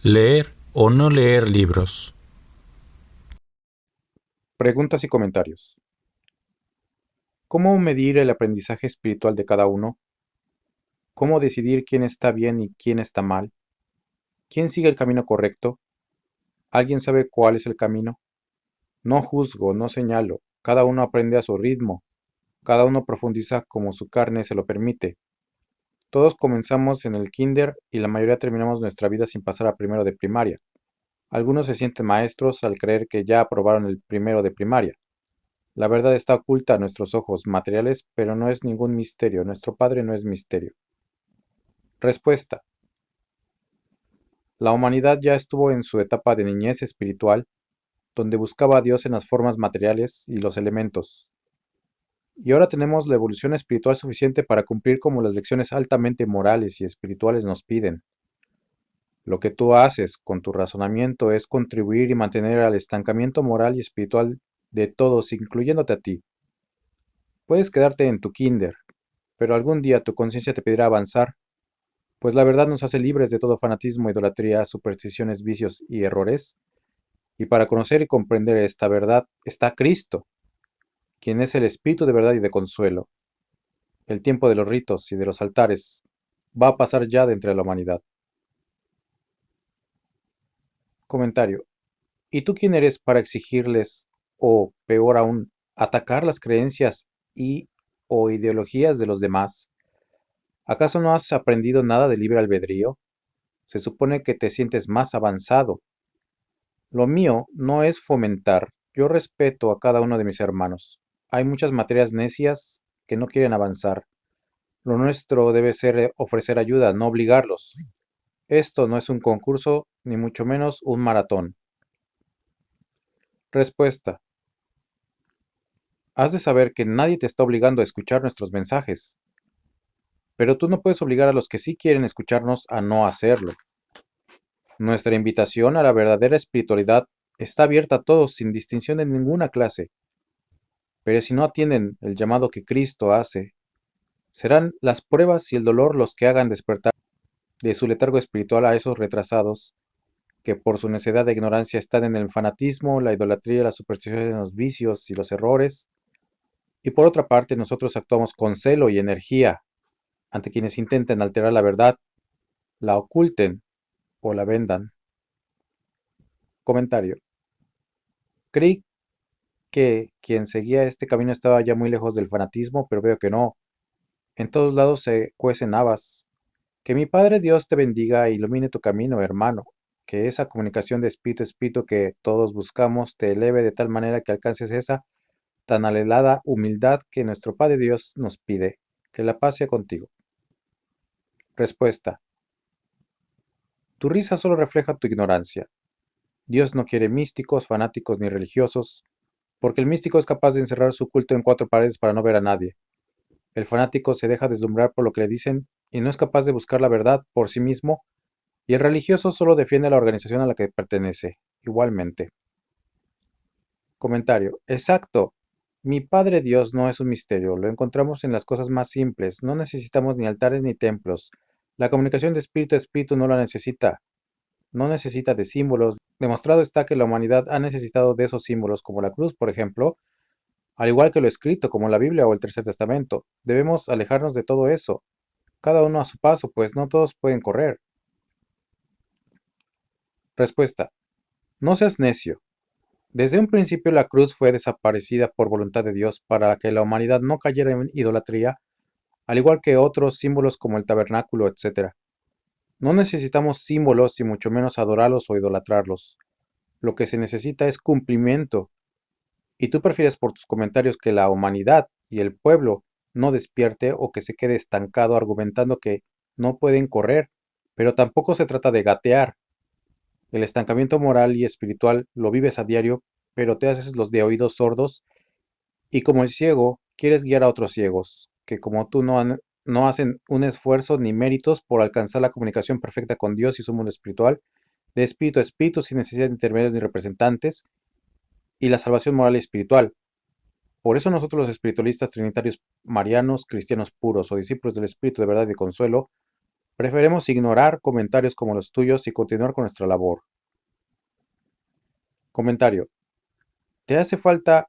Leer o no leer libros. Preguntas y comentarios. ¿Cómo medir el aprendizaje espiritual de cada uno? ¿Cómo decidir quién está bien y quién está mal? ¿Quién sigue el camino correcto? ¿Alguien sabe cuál es el camino? No juzgo, no señalo. Cada uno aprende a su ritmo. Cada uno profundiza como su carne se lo permite. Todos comenzamos en el kinder y la mayoría terminamos nuestra vida sin pasar a primero de primaria. Algunos se sienten maestros al creer que ya aprobaron el primero de primaria. La verdad está oculta a nuestros ojos materiales, pero no es ningún misterio. Nuestro Padre no es misterio. Respuesta. La humanidad ya estuvo en su etapa de niñez espiritual, donde buscaba a Dios en las formas materiales y los elementos. Y ahora tenemos la evolución espiritual suficiente para cumplir como las lecciones altamente morales y espirituales nos piden. Lo que tú haces con tu razonamiento es contribuir y mantener al estancamiento moral y espiritual de todos, incluyéndote a ti. Puedes quedarte en tu kinder, pero algún día tu conciencia te pedirá avanzar, pues la verdad nos hace libres de todo fanatismo, idolatría, supersticiones, vicios y errores. Y para conocer y comprender esta verdad está Cristo, quien es el Espíritu de verdad y de consuelo. El tiempo de los ritos y de los altares va a pasar ya de entre la humanidad. Comentario. ¿Y tú quién eres para exigirles, o peor aún, atacar las creencias y o ideologías de los demás? ¿Acaso no has aprendido nada de libre albedrío? Se supone que te sientes más avanzado. Lo mío no es fomentar, yo respeto a cada uno de mis hermanos. Hay muchas materias necias que no quieren avanzar. Lo nuestro debe ser ofrecer ayuda, no obligarlos. Esto no es un concurso, ni mucho menos un maratón. Respuesta. Has de saber que nadie te está obligando a escuchar nuestros mensajes, pero tú no puedes obligar a los que sí quieren escucharnos a no hacerlo. Nuestra invitación a la verdadera espiritualidad está abierta a todos sin distinción de ninguna clase, pero si no atienden el llamado que Cristo hace, serán las pruebas y el dolor los que hagan despertar de su letargo espiritual a esos retrasados que por su necedad de ignorancia están en el fanatismo, la idolatría, la superstición, los vicios y los errores, y por otra parte nosotros actuamos con celo y energía ante quienes intenten alterar la verdad, la oculten o la vendan. Comentario. Creí que quien seguía este camino estaba ya muy lejos del fanatismo, pero veo que no. En todos lados se cuecen habas. Que mi Padre Dios te bendiga e ilumine tu camino, hermano. Que esa comunicación de espíritu a espíritu que todos buscamos te eleve de tal manera que alcances esa tan anhelada humildad que nuestro Padre Dios nos pide. Que la paz sea contigo. Respuesta. Tu risa solo refleja tu ignorancia. Dios no quiere místicos, fanáticos ni religiosos, porque el místico es capaz de encerrar su culto en cuatro paredes para no ver a nadie. El fanático se deja deslumbrar por lo que le dicen y no es capaz de buscar la verdad por sí mismo, y el religioso solo defiende a la organización a la que pertenece, igualmente. Comentario. Exacto. Mi Padre Dios no es un misterio, lo encontramos en las cosas más simples, no necesitamos ni altares ni templos. La comunicación de espíritu a espíritu no la necesita, no necesita de símbolos. Demostrado está que la humanidad ha necesitado de esos símbolos, como la cruz, por ejemplo, al igual que lo escrito, como la Biblia o el Tercer Testamento. Debemos alejarnos de todo eso, cada uno a su paso, pues no todos pueden correr. Respuesta. No seas necio. Desde un principio la cruz fue desaparecida por voluntad de Dios para que la humanidad no cayera en idolatría, al igual que otros símbolos como el tabernáculo, etc. No necesitamos símbolos y mucho menos adorarlos o idolatrarlos. Lo que se necesita es cumplimiento. Y tú prefieres por tus comentarios que la humanidad y el pueblo no despierte o que se quede estancado argumentando que no pueden correr, pero tampoco se trata de gatear. El estancamiento moral y espiritual lo vives a diario, pero te haces los de oídos sordos y como el ciego quieres guiar a otros ciegos, que como tú no hacen un esfuerzo ni méritos por alcanzar la comunicación perfecta con Dios y su mundo espiritual, de espíritu a espíritu sin necesidad de intermediarios ni representantes, y la salvación moral y espiritual. Por eso nosotros los espiritualistas trinitarios marianos, cristianos puros o discípulos del Espíritu de verdad y de consuelo, Preferimos ignorar comentarios como los tuyos y continuar con nuestra labor. Comentario. Te hace falta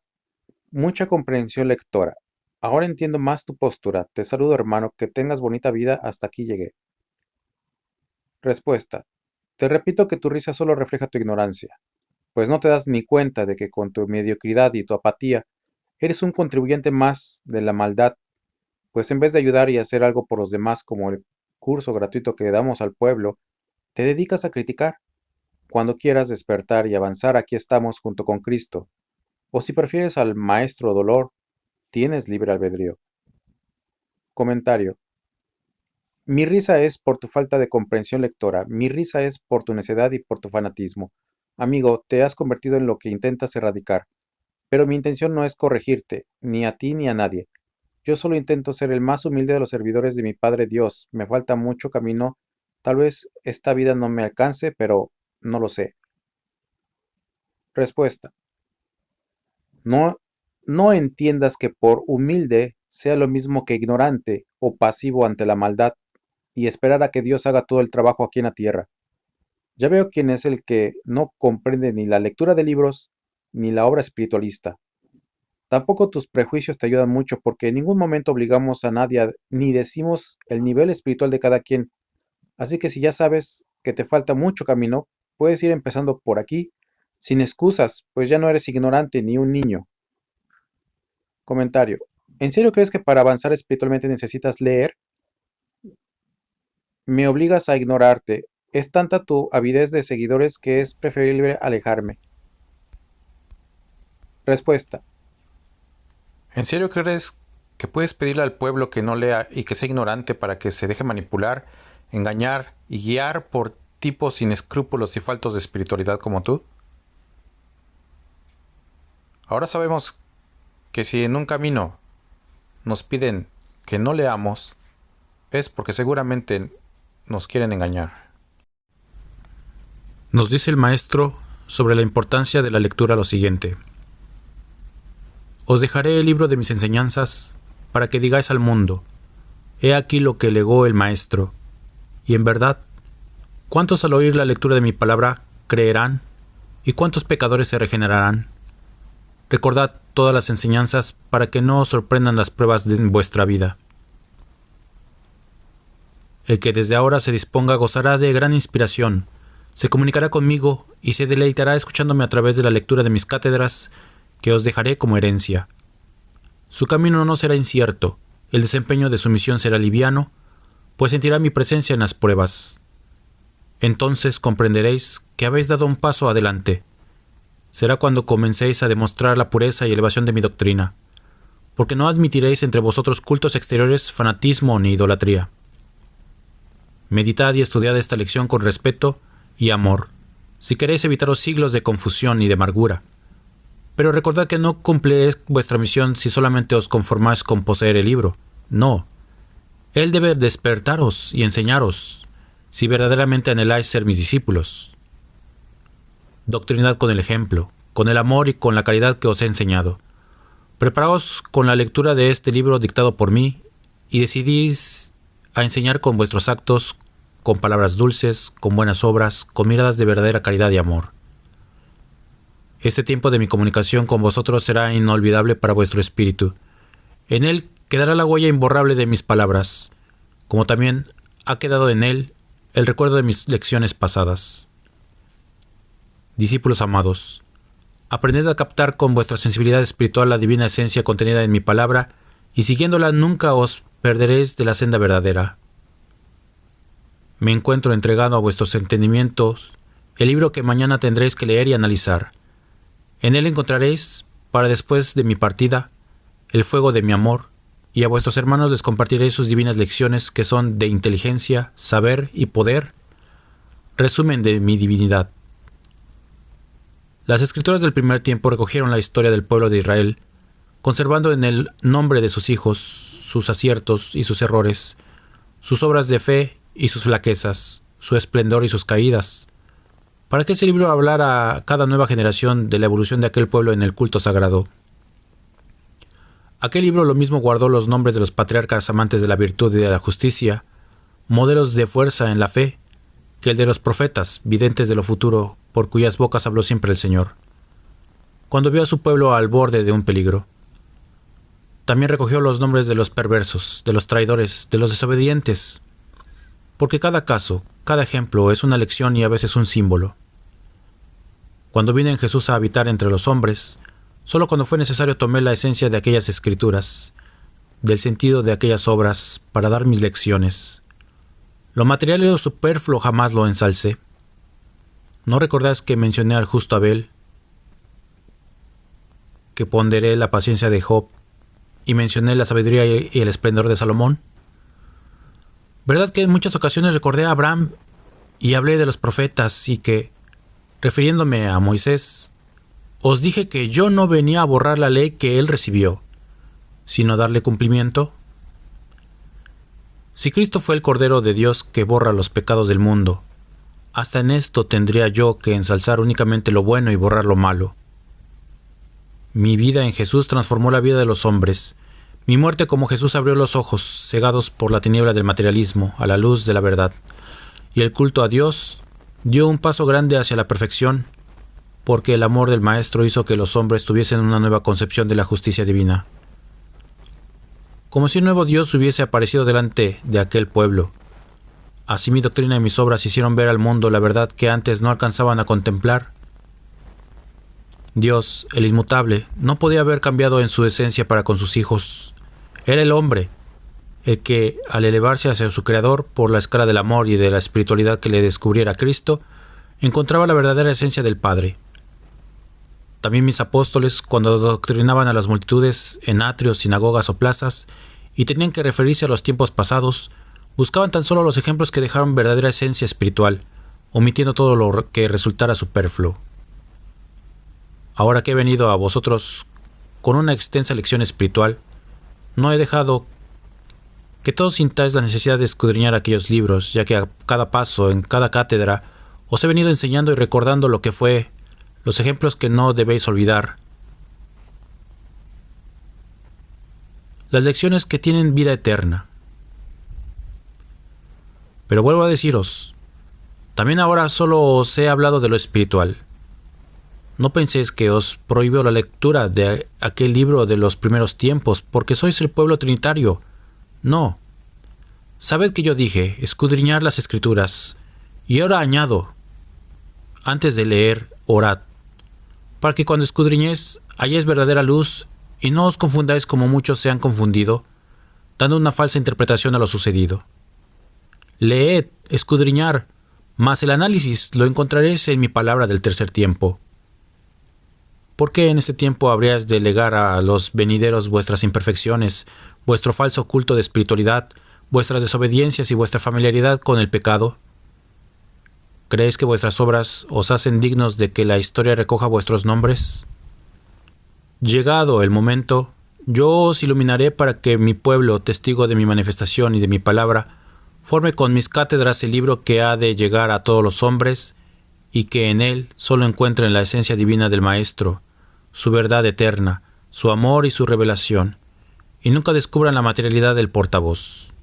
mucha comprensión lectora. Ahora entiendo más tu postura. Te saludo, hermano. Que tengas bonita vida. Hasta aquí llegué. Respuesta. Te repito que tu risa solo refleja tu ignorancia, pues no te das ni cuenta de que con tu mediocridad y tu apatía eres un contribuyente más de la maldad, pues en vez de ayudar y hacer algo por los demás como el curso gratuito que damos al pueblo, te dedicas a criticar. Cuando quieras despertar y avanzar, aquí estamos junto con Cristo. O si prefieres al maestro dolor, tienes libre albedrío. Comentario. Mi risa es por tu falta de comprensión lectora, mi risa es por tu necedad y por tu fanatismo. Amigo, te has convertido en lo que intentas erradicar, pero mi intención no es corregirte, ni a ti ni a nadie. Yo solo intento ser el más humilde de los servidores de mi Padre Dios. Me falta mucho camino, tal vez esta vida no me alcance, pero no lo sé. Respuesta. No, no entiendas que por humilde sea lo mismo que ignorante o pasivo ante la maldad y esperar a que Dios haga todo el trabajo aquí en la tierra. Ya veo quién es el que no comprende ni la lectura de libros ni la obra espiritualista. Tampoco tus prejuicios te ayudan mucho porque en ningún momento obligamos a nadie ni decimos el nivel espiritual de cada quien. Así que si ya sabes que te falta mucho camino, puedes ir empezando por aquí, sin excusas, pues ya no eres ignorante ni un niño. Comentario. ¿En serio crees que para avanzar espiritualmente necesitas leer? Me obligas a ignorarte. Es tanta tu avidez de seguidores que es preferible alejarme. Respuesta. ¿En serio crees que puedes pedirle al pueblo que no lea y que sea ignorante para que se deje manipular, engañar y guiar por tipos sin escrúpulos y faltos de espiritualidad como tú? Ahora sabemos que si en un camino nos piden que no leamos, es porque seguramente nos quieren engañar. Nos dice el maestro sobre la importancia de la lectura lo siguiente. Os dejaré el libro de mis enseñanzas para que digáis al mundo, he aquí lo que legó el maestro. Y en verdad, ¿cuántos al oír la lectura de mi palabra creerán? ¿Y cuántos pecadores se regenerarán? Recordad todas las enseñanzas para que no os sorprendan las pruebas de vuestra vida. El que desde ahora se disponga gozará de gran inspiración, se comunicará conmigo y se deleitará escuchándome a través de la lectura de mis cátedras que os dejaré como herencia. Su camino no será incierto, el desempeño de su misión será liviano, pues sentirá mi presencia en las pruebas. Entonces comprenderéis que habéis dado un paso adelante. Será cuando comencéis a demostrar la pureza y elevación de mi doctrina, porque no admitiréis entre vosotros cultos exteriores, fanatismo ni idolatría. Meditad y estudiad esta lección con respeto y amor, si queréis evitaros siglos de confusión y de amargura. Pero recordad que no cumpliréis vuestra misión si solamente os conformáis con poseer el libro. No. Él debe despertaros y enseñaros, si verdaderamente anheláis ser mis discípulos. Doctrinad con el ejemplo, con el amor y con la caridad que os he enseñado. Preparaos con la lectura de este libro dictado por mí y decidís a enseñar con vuestros actos, con palabras dulces, con buenas obras, con miradas de verdadera caridad y amor. Este tiempo de mi comunicación con vosotros será inolvidable para vuestro espíritu. En él quedará la huella imborrable de mis palabras, como también ha quedado en él el recuerdo de mis lecciones pasadas. Discípulos amados, aprended a captar con vuestra sensibilidad espiritual la divina esencia contenida en mi palabra y siguiéndola nunca os perderéis de la senda verdadera. Me encuentro entregado a vuestros entendimientos el libro que mañana tendréis que leer y analizar. En él encontraréis, para después de mi partida, el fuego de mi amor, y a vuestros hermanos les compartiré sus divinas lecciones que son de inteligencia, saber y poder, resumen de mi divinidad. Las escrituras del primer tiempo recogieron la historia del pueblo de Israel, conservando en el nombre de sus hijos, sus aciertos y sus errores, sus obras de fe y sus flaquezas, su esplendor y sus caídas, para que ese libro hablara a cada nueva generación de la evolución de aquel pueblo en el culto sagrado. Aquel libro lo mismo guardó los nombres de los patriarcas amantes de la virtud y de la justicia, modelos de fuerza en la fe, que el de los profetas, videntes de lo futuro, por cuyas bocas habló siempre el Señor, cuando vio a su pueblo al borde de un peligro. También recogió los nombres de los perversos, de los traidores, de los desobedientes, porque cada caso, cada ejemplo es una lección y a veces un símbolo. Cuando vine en Jesús a habitar entre los hombres, solo cuando fue necesario tomé la esencia de aquellas escrituras, del sentido de aquellas obras, para dar mis lecciones. Lo material y lo superfluo jamás lo ensalcé. ¿No recordáis que mencioné al justo Abel, que ponderé la paciencia de Job, y mencioné la sabiduría y el esplendor de Salomón? ¿Verdad que en muchas ocasiones recordé a Abraham y hablé de los profetas y que, refiriéndome a Moisés, os dije que yo no venía a borrar la ley que él recibió, sino a darle cumplimiento? Si Cristo fue el Cordero de Dios que borra los pecados del mundo, hasta en esto tendría yo que ensalzar únicamente lo bueno y borrar lo malo. Mi vida en Jesús transformó la vida de los hombres. Mi muerte como Jesús abrió los ojos, cegados por la tiniebla del materialismo, a la luz de la verdad. Y el culto a Dios dio un paso grande hacia la perfección, porque el amor del Maestro hizo que los hombres tuviesen una nueva concepción de la justicia divina. Como si un nuevo Dios hubiese aparecido delante de aquel pueblo. Así mi doctrina y mis obras hicieron ver al mundo la verdad que antes no alcanzaban a contemplar. Dios, el inmutable, no podía haber cambiado en su esencia para con sus hijos. Era el hombre, el que, al elevarse hacia su Creador por la escala del amor y de la espiritualidad que le descubriera Cristo, encontraba la verdadera esencia del Padre. También mis apóstoles, cuando doctrinaban a las multitudes en atrios, sinagogas o plazas, y tenían que referirse a los tiempos pasados, buscaban tan solo los ejemplos que dejaron verdadera esencia espiritual, omitiendo todo lo que resultara superfluo. Ahora que he venido a vosotros con una extensa lección espiritual, no he dejado que todos sintáis la necesidad de escudriñar aquellos libros, ya que a cada paso, en cada cátedra, os he venido enseñando y recordando lo que fue, los ejemplos que no debéis olvidar, las lecciones que tienen vida eterna. Pero vuelvo a deciros, también ahora solo os he hablado de lo espiritual. No penséis que os prohíbo la lectura de aquel libro de los primeros tiempos, porque sois el pueblo trinitario. No. Sabed que yo dije, escudriñar las Escrituras, y ahora añado, antes de leer, orad, para que cuando escudriñéis halléis verdadera luz, y no os confundáis como muchos se han confundido, dando una falsa interpretación a lo sucedido. Leed, escudriñar, mas el análisis lo encontraréis en mi palabra del tercer tiempo. ¿Por qué en este tiempo habríais de legar a los venideros vuestras imperfecciones, vuestro falso culto de espiritualidad, vuestras desobediencias y vuestra familiaridad con el pecado? ¿Creéis que vuestras obras os hacen dignos de que la historia recoja vuestros nombres? Llegado el momento, yo os iluminaré para que mi pueblo, testigo de mi manifestación y de mi palabra, forme con mis cátedras el libro que ha de llegar a todos los hombres y que en él solo encuentren la esencia divina del Maestro, su verdad eterna, su amor y su revelación, y nunca descubran la materialidad del portavoz.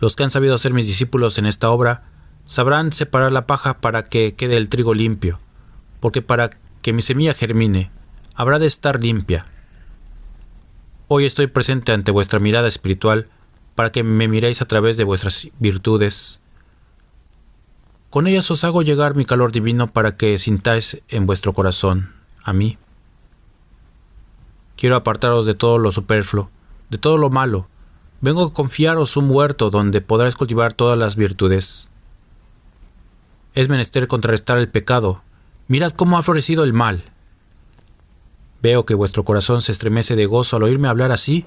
Los que han sabido ser mis discípulos en esta obra sabrán separar la paja para que quede el trigo limpio, porque para que mi semilla germine, habrá de estar limpia. Hoy estoy presente ante vuestra mirada espiritual para que me miréis a través de vuestras virtudes. Con ellas os hago llegar mi calor divino para que sintáis en vuestro corazón a mí. Quiero apartaros de todo lo superfluo, de todo lo malo. Vengo a confiaros un huerto donde podráis cultivar todas las virtudes. Es menester contrarrestar el pecado. Mirad cómo ha florecido el mal. Veo que vuestro corazón se estremece de gozo al oírme hablar así,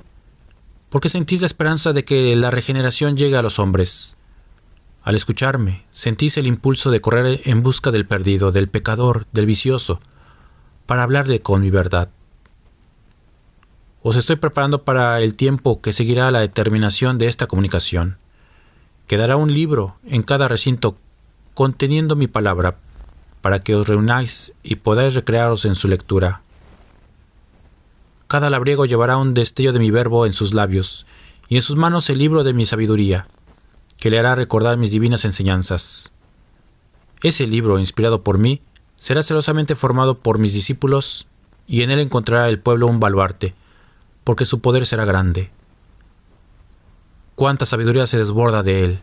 porque sentís la esperanza de que la regeneración llegue a los hombres. Al escucharme, sentís el impulso de correr en busca del perdido, del pecador, del vicioso, para hablarle con mi verdad. Os estoy preparando para el tiempo que seguirá la determinación de esta comunicación. Quedará un libro en cada recinto conteniendo mi palabra, para que os reunáis y podáis recrearos en su lectura. Cada labriego llevará un destello de mi verbo en sus labios, y en sus manos el libro de mi sabiduría. que le hará recordar mis divinas enseñanzas. Ese libro, inspirado por mí, será celosamente formado por mis discípulos, y en él encontrará el pueblo un baluarte, porque su poder será grande. Cuánta sabiduría se desborda de él,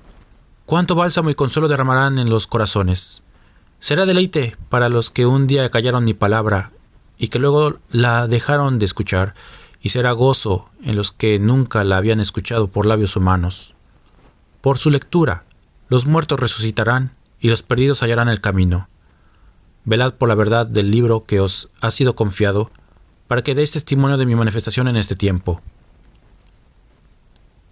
cuánto bálsamo y consuelo derramarán en los corazones. Será deleite para los que un día callaron mi palabra y que luego la dejaron de escuchar, y será gozo en los que nunca la habían escuchado por labios humanos. Por su lectura, los muertos resucitarán y los perdidos hallarán el camino. Velad por la verdad del libro que os ha sido confiado, para que deis testimonio de mi manifestación en este tiempo.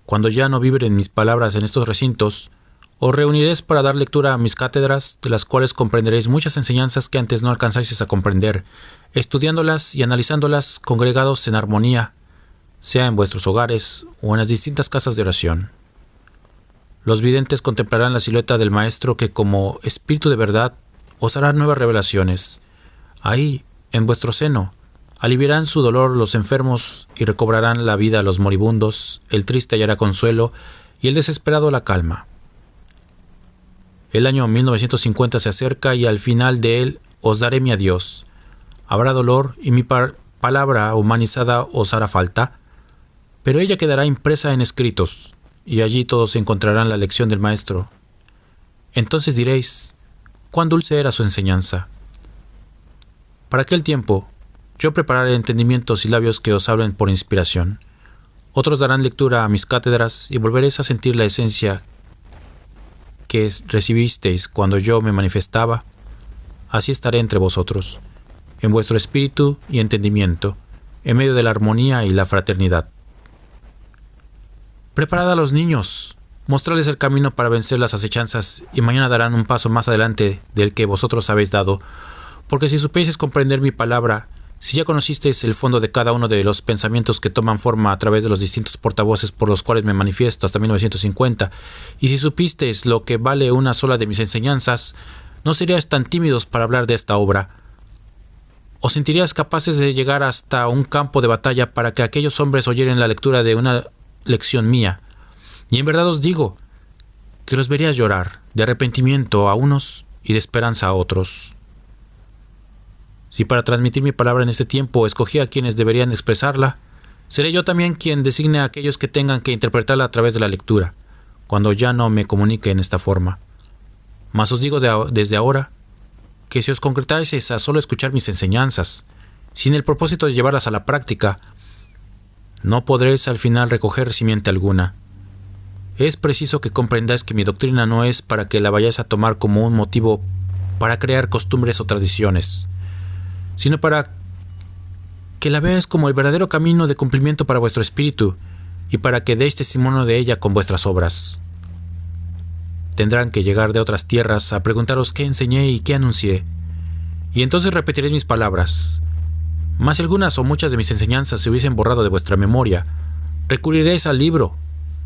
Cuando ya no vibren mis palabras en estos recintos, os reuniréis para dar lectura a mis cátedras, de las cuales comprenderéis muchas enseñanzas que antes no alcanzáis a comprender, estudiándolas y analizándolas congregados en armonía, sea en vuestros hogares o en las distintas casas de oración. Los videntes contemplarán la silueta del Maestro que, como Espíritu de verdad, os hará nuevas revelaciones. Ahí, en vuestro seno, aliviarán su dolor los enfermos y recobrarán la vida a los moribundos, el triste hallará consuelo y el desesperado la calma. El año 1950 se acerca y al final de él os daré mi adiós. Habrá dolor y mi palabra humanizada os hará falta, pero ella quedará impresa en escritos, y allí todos encontrarán la lección del Maestro. Entonces diréis, cuán dulce era su enseñanza. Para aquel tiempo, yo prepararé entendimientos y labios que os hablen por inspiración. Otros darán lectura a mis cátedras y volveréis a sentir la esencia que recibisteis cuando yo me manifestaba. Así estaré entre vosotros, en vuestro espíritu y entendimiento, en medio de la armonía y la fraternidad. Preparad a los niños, mostrarles el camino para vencer las acechanzas, y mañana darán un paso más adelante del que vosotros habéis dado, porque si supieseis comprender mi palabra, si ya conocisteis el fondo de cada uno de los pensamientos que toman forma a través de los distintos portavoces por los cuales me manifiesto hasta 1950, y si supisteis lo que vale una sola de mis enseñanzas, no seríais tan tímidos para hablar de esta obra. Os sentiríais capaces de llegar hasta un campo de batalla para que aquellos hombres oyeren la lectura de una lección mía. Y en verdad os digo que los verías llorar de arrepentimiento a unos y de esperanza a otros. Si para transmitir mi palabra en este tiempo escogí a quienes deberían expresarla, seré yo también quien designe a aquellos que tengan que interpretarla a través de la lectura, cuando ya no me comunique en esta forma. Mas os digo desde ahora que si os concretáis a solo escuchar mis enseñanzas, sin el propósito de llevarlas a la práctica, no podréis al final recoger simiente alguna. Es preciso que comprendáis que mi doctrina no es para que la vayáis a tomar como un motivo para crear costumbres o tradiciones, sino para que la veáis como el verdadero camino de cumplimiento para vuestro espíritu y para que deis testimonio de ella con vuestras obras. Tendrán que llegar de otras tierras a preguntaros qué enseñé y qué anuncié, y entonces repetiréis mis palabras. Mas si algunas o muchas de mis enseñanzas se hubiesen borrado de vuestra memoria, recurriréis al libro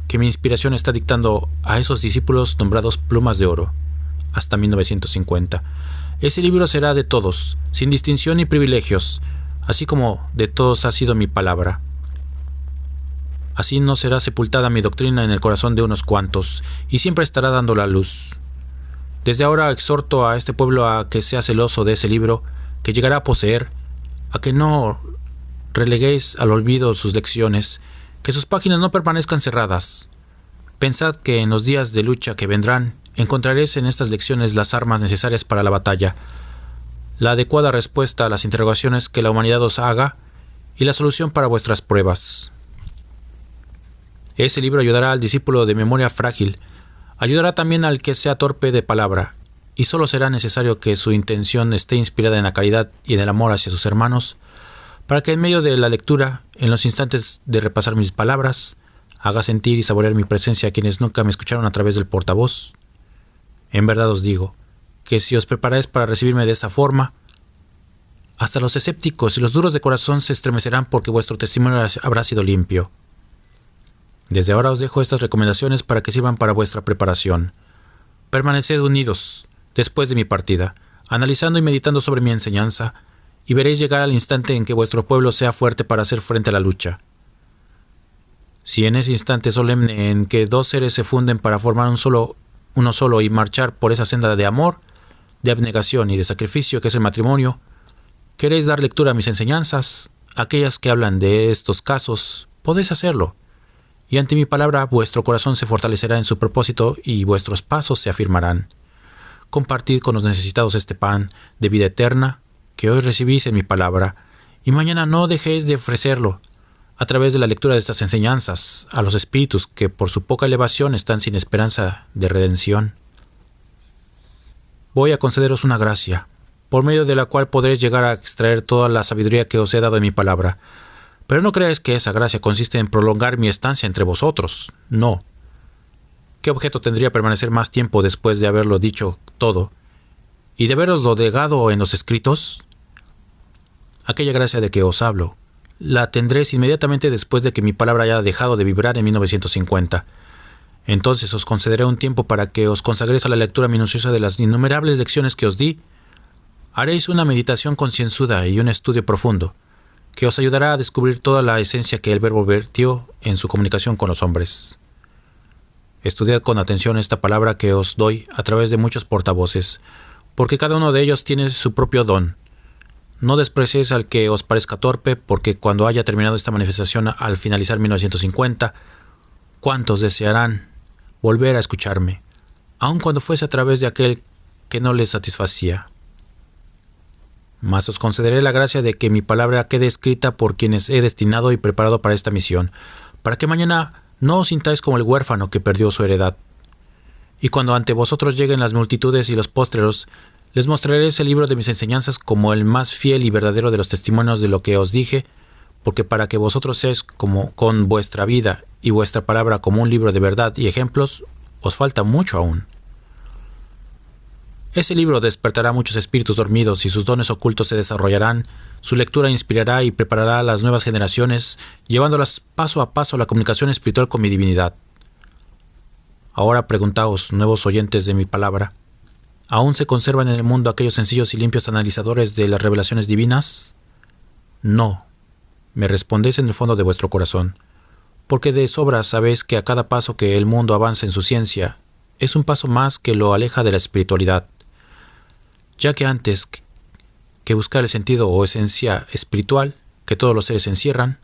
que mi inspiración está dictando a esos discípulos nombrados plumas de oro, hasta 1950. Ese libro será de todos, sin distinción ni privilegios, así como de todos ha sido mi palabra. Así no será sepultada mi doctrina en el corazón de unos cuantos, y siempre estará dando la luz. Desde ahora exhorto a este pueblo a que sea celoso de ese libro, que llegará a poseer, a que no releguéis al olvido sus lecciones, que sus páginas no permanezcan cerradas. Pensad que en los días de lucha que vendrán, encontraréis en estas lecciones las armas necesarias para la batalla, la adecuada respuesta a las interrogaciones que la humanidad os haga y la solución para vuestras pruebas. Ese libro ayudará al discípulo de memoria frágil, ayudará también al que sea torpe de palabra, y solo será necesario que su intención esté inspirada en la caridad y en el amor hacia sus hermanos, para que en medio de la lectura, en los instantes de repasar mis palabras, haga sentir y saborear mi presencia a quienes nunca me escucharon a través del portavoz. En verdad os digo, que si os preparáis para recibirme de esa forma, hasta los escépticos y los duros de corazón se estremecerán porque vuestro testimonio habrá sido limpio. Desde ahora os dejo estas recomendaciones para que sirvan para vuestra preparación. Permaneced unidos, después de mi partida, analizando y meditando sobre mi enseñanza, y veréis llegar al instante en que vuestro pueblo sea fuerte para hacer frente a la lucha. Si en ese instante solemne en que dos seres se funden para formar uno solo y marchar por esa senda de amor, de abnegación y de sacrificio que es el matrimonio, queréis dar lectura a mis enseñanzas, aquellas que hablan de estos casos, podéis hacerlo, y ante mi palabra vuestro corazón se fortalecerá en su propósito y vuestros pasos se afirmarán. Compartid con los necesitados este pan de vida eterna que hoy recibís en mi palabra, y mañana no dejéis de ofrecerlo a través de la lectura de estas enseñanzas a los espíritus que por su poca elevación están sin esperanza de redención. Voy a concederos una gracia, por medio de la cual podréis llegar a extraer toda la sabiduría que os he dado en mi palabra. Pero no creáis que esa gracia consiste en prolongar mi estancia entre vosotros. No. ¿Qué objeto tendría permanecer más tiempo después de haberlo dicho todo y de haberoslo legado en los escritos? Aquella gracia de que os hablo la tendréis inmediatamente después de que mi palabra haya dejado de vibrar en 1950. Entonces os concederé un tiempo para que os consagréis a la lectura minuciosa de las innumerables lecciones que os di. Haréis una meditación concienzuda y un estudio profundo, que os ayudará a descubrir toda la esencia que el Verbo vertió en su comunicación con los hombres. Estudiad con atención esta palabra que os doy a través de muchos portavoces, porque cada uno de ellos tiene su propio don. No despreciéis al que os parezca torpe, porque cuando haya terminado esta manifestación al finalizar 1950, ¿cuántos desearán volver a escucharme, aun cuando fuese a través de aquel que no les satisfacía? Mas os concederé la gracia de que mi palabra quede escrita por quienes he destinado y preparado para esta misión, para que mañana no os sintáis como el huérfano que perdió su heredad. Y cuando ante vosotros lleguen las multitudes y los póstreros, les mostraré ese libro de mis enseñanzas como el más fiel y verdadero de los testimonios de lo que os dije, porque para que vosotros seáis como con vuestra vida y vuestra palabra como un libro de verdad y ejemplos, os falta mucho aún. Ese libro despertará muchos espíritus dormidos y sus dones ocultos se desarrollarán, su lectura inspirará y preparará a las nuevas generaciones, llevándolas paso a paso a la comunicación espiritual con mi divinidad. Ahora preguntaos, nuevos oyentes de mi palabra, ¿aún se conservan en el mundo aquellos sencillos y limpios analizadores de las revelaciones divinas? No, me respondéis en el fondo de vuestro corazón, porque de sobra sabéis que a cada paso que el mundo avanza en su ciencia, es un paso más que lo aleja de la espiritualidad, ya que antes que buscar el sentido o esencia espiritual que todos los seres encierran,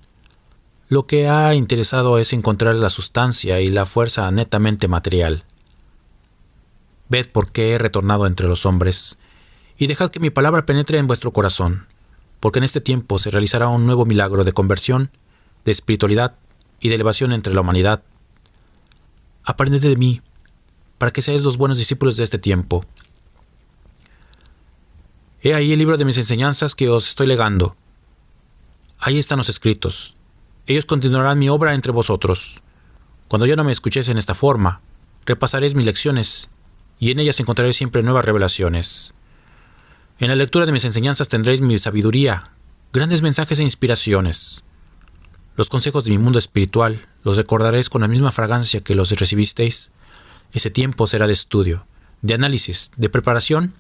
lo que ha interesado es encontrar la sustancia y la fuerza netamente material. Ved por qué he retornado entre los hombres, y dejad que mi palabra penetre en vuestro corazón, porque en este tiempo se realizará un nuevo milagro de conversión, de espiritualidad y de elevación entre la humanidad. Aprended de mí, para que seáis los buenos discípulos de este tiempo. He ahí el libro de mis enseñanzas que os estoy legando. Ahí están los escritos. Ellos continuarán mi obra entre vosotros. Cuando ya no me escuchéis en esta forma, repasaréis mis lecciones, y en ellas encontraréis siempre nuevas revelaciones. En la lectura de mis enseñanzas tendréis mi sabiduría, grandes mensajes e inspiraciones. Los consejos de mi mundo espiritual los recordaréis con la misma fragancia que los recibisteis. Ese tiempo será de estudio, de análisis, de preparación,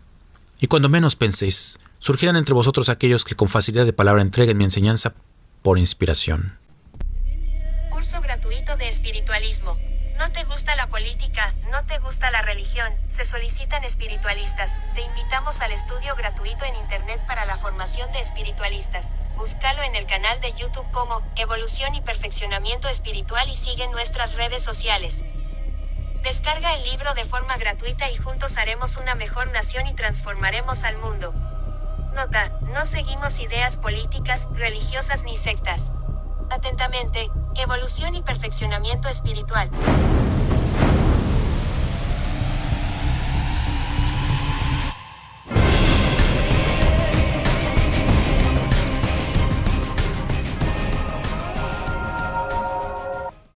y cuando menos penséis, surgirán entre vosotros aquellos que con facilidad de palabra entreguen mi enseñanza por inspiración. Curso gratuito de espiritualismo. ¿No te gusta la política? ¿No te gusta la religión? Se solicitan espiritualistas. Te invitamos al estudio gratuito en Internet para la formación de espiritualistas. Búscalo en el canal de YouTube como Evolución y Perfeccionamiento Espiritual y sigue nuestras redes sociales. Descarga el libro de forma gratuita y juntos haremos una mejor nación y transformaremos al mundo. Nota: no seguimos ideas políticas, religiosas ni sectas. Atentamente, Evolución y Perfeccionamiento Espiritual.